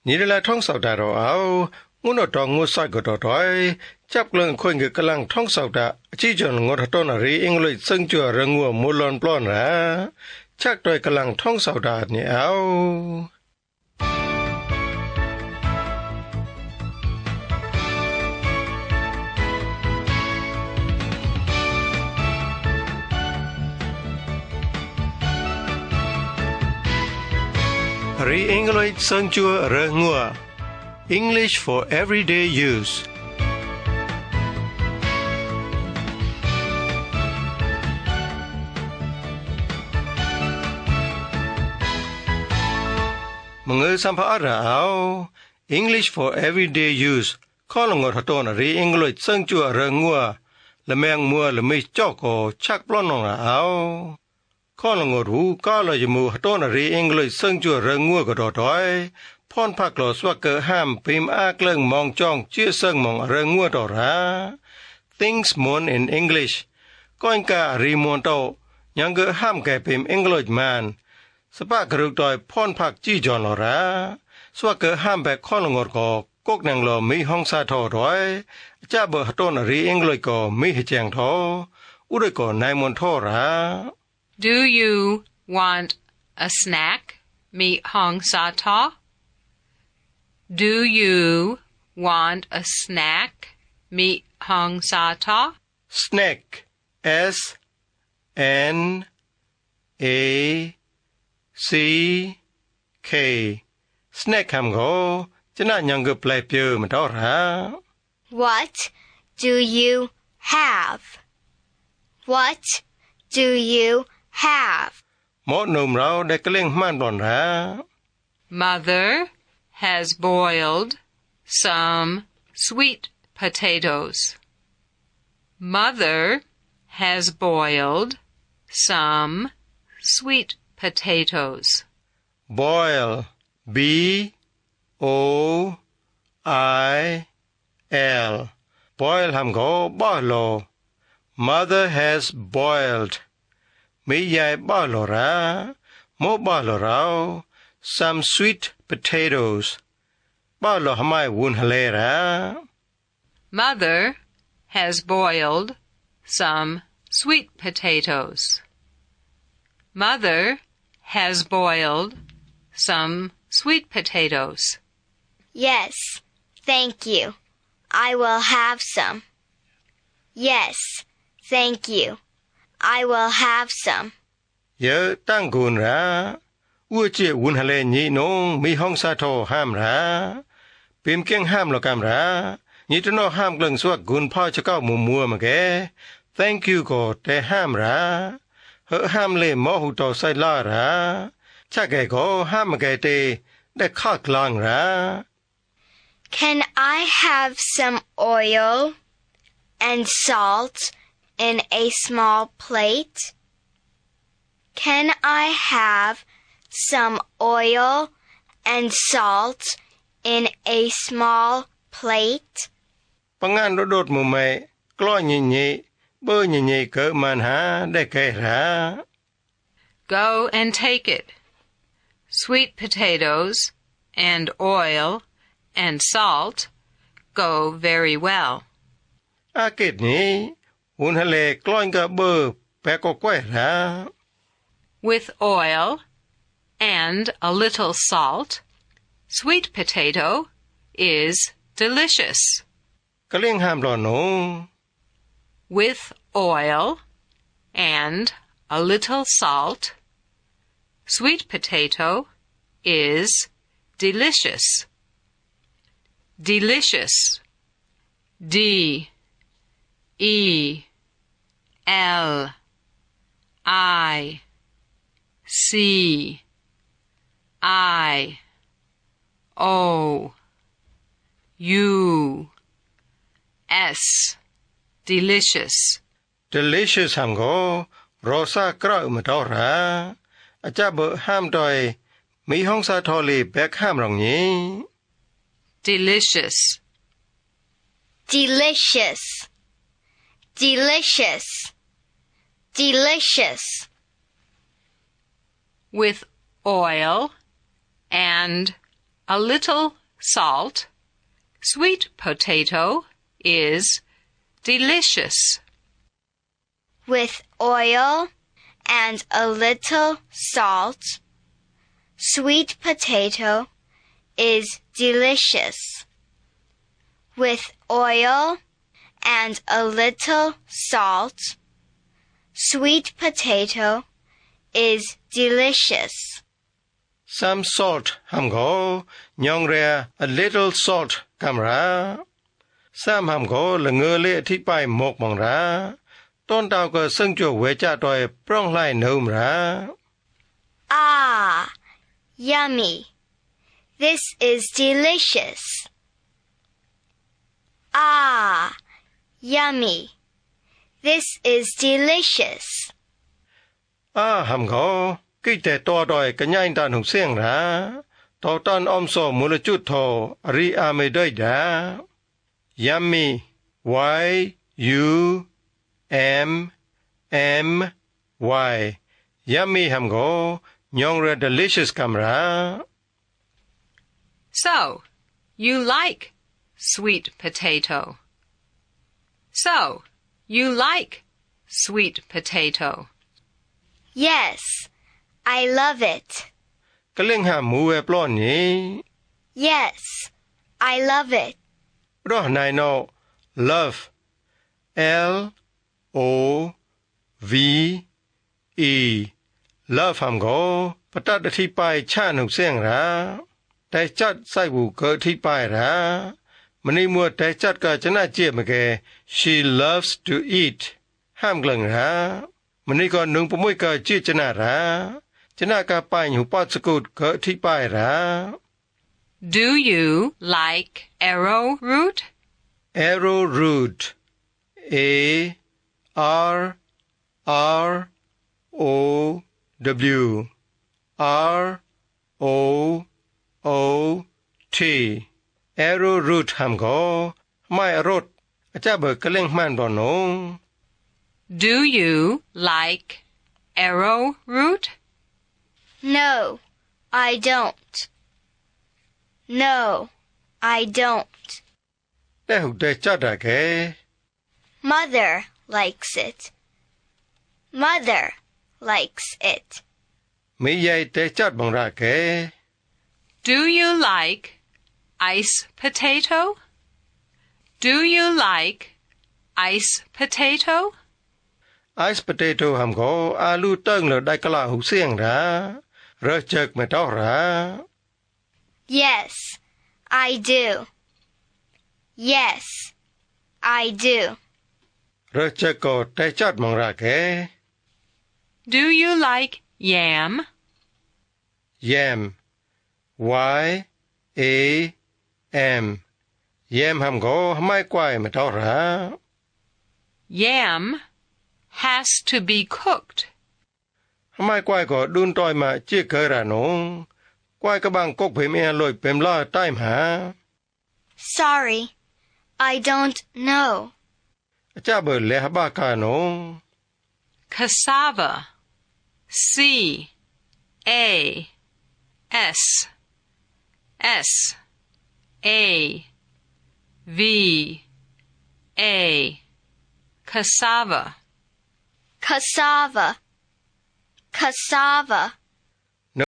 นี่ละท่องสาวดาเราเอางูนอดองงูใส่ก็ดอดอยจับเรื่องคนกำลังท่องสาวดาจี้จนงดต้นอะไรเองเลยซึ่งจัวเรื่องงัวมูลอนปล้อนนะชักโดยกำลังท่องสาวดาเนี่ยเอารีเองเลยซึ่งจัวเรื่องงัวEnglish for everyday use มึงสัมภาระเอา English for everyday use ข้อลงอดต้นรีเองเลยซึ่งจัวเรื่องงัวและแมงมัวและไม่จอกก็ชักปล้อนนเอาข้อลงอดูก็เลยจมูกต้นรีเองเลยซึ่งจัวเรื่องงัวก็ดอดอยพรพักหลอสว่าเกิดห้ามพิมพ์อากเลิงมองจ้องเชื่อซึ่งมองเรื่องงัวต่อรา Things more in English ก้อยกะรีมวนโตยังเกิดห้ามแก่พิมพ์ English man สปากรุกดอยพรพักจี้จอนหลอราสว่าเกิดห้ามแบบข้อลงอดก็กกนังหลอมีห้องซาทอดอยจะเบอร์ต้นรี English ก็มีให้แจงทออุดก็นายมวนทอรา Do you want a snack มีห้องซาทอDo you want a snack? Meet Hong Sata? Snack S N A C K Snack คำก็จะน่ายังก็แปลเปลือมันต่อหรา What do you have? What do you have? หมอหนุ่มเราได้กระเล่งม่านบ่อนหรา Mother has boiled some sweet potatoes. Mother has boiled some sweet potatoes. Boil B O I L Boil ทำก็บ่อโล Mother has boiled มีใหญ่บ่อโลระโมบ่อโลเรา Some sweet potatoes บ่อโลทำไมวุ้นทะเลระ Mother has boiled some sweet potatoes. Mother has boiled some sweet potatoes. Yes, thank you. I will have some. Yes, thank you. I will have some. เยอะตั้งกุนระวัวเจี๋วุ้นทะเลนี่น้องมีห้องซาโทห้ามระพิมเก่งห้ามหรอกำระนี่จะนอห้ามกลึงสวกกุนพ่อจะก้าวมัวมาแก Thank you ก็แต่ห้ามระเฮอห้ามเล่หมอหูต่อใส่ล่าระชักแกก็ห้ามมาแกเตได้ข้ากลางระ Can I have some oil and salt in a small plate? Can I have some oil and salt in a small plate? ปังงานโดดๆมุมไม่กล้อยนี่เบอร์นี่เกิดมันหาได้แก่ระ Go and take it. Sweet potatoes and oil and salt go very well. อาเกตนี้วุ้นทะเลกล้อยกับเบอร์แปะก็แกว่ระ With oil and a little salt, sweet potato is delicious. ก็เลี้ยงห้ามรอหนู With oil and a little salt, sweet potato is delicious. Delicious. D E L I C I O U S delicious delicious ห้ามก็รอซากระมาต่อระอาจจะเบอร์ห้ามดอยมีห้องซาทอลีแบกห้ามรองนี้ delicious Delicious. Delicious. Delicious. With oil and a little salt, sweet potato is delicious. With oil and a little salt, sweet potato is delicious. With oil and a little salt, sweet potato is delicious. Some salt ham go nyong rea a little salt camera. Some ham go le ngơ le thi pai mok mong ra. Ton tao ko sung chu we cha toi prong lai nom ra. Ah, yummy. This is delicious. Ah, yummy. This is delicious. Ham go cái tệ to đòi cái nhanh đàn hùng xiềng ra. Tao tan om so mù lơ chút thô ri a mê đôi đá. Yummy. Y-U-M-M-Y. Yummy ham go nyong re delicious camera. So, you like sweet potato. So, you like sweet potato. Yes, I love it. Cái linh ham mù e plon nhỉ. Yes, I love it. Đó này nó love. L-O-V-E. Love ham go. Bắt đặt thi pai chan hùng xiềng ra. Đại chất sai vụ cơ thi pai ra. Mình mua đại chất cả chân à chia mà kê. She loves to eat. Ham gần ra. Mình còn nung bộ môi cơ chia chân à ra. Chân à cả pai nhủ bát sức cơ thi pai ra. Do you like arrowroot? Arrowroot. A-R-R-O-W. R-O-O-T. Arrowroot ham go. Mai rot. Acha bờ cái linh man bỏ nông. Do you like arrowroot? No, I don't. No, I don't. Để hụt để chát à kê. Mother likes it. Mother likes it. Mỹ dây để chát bằng ra kê. Do you like ice potato? Do you like ice potato? Ice potato ham go alu tâng là đại cala hụt xiềng ra. Rơ chợt mẹ tao ra. Yes, I do. Yes, I do. Rơ chợt có để chát bằng ra kê. Do you like yam? Yam. Y-A-M. Yam ham go mai quay mẹ tao ra. Yam has to be cooked. Mai quay có đun trôi mà chia cơ ra nông. Quay các bạn cốc phim e lôi phim lo time hả? Sorry, I don't know. Cha bờ lẽ ba ca nông. Cassava. C-A-S-S-A-V-A. Cassava. Cassava. Cassava.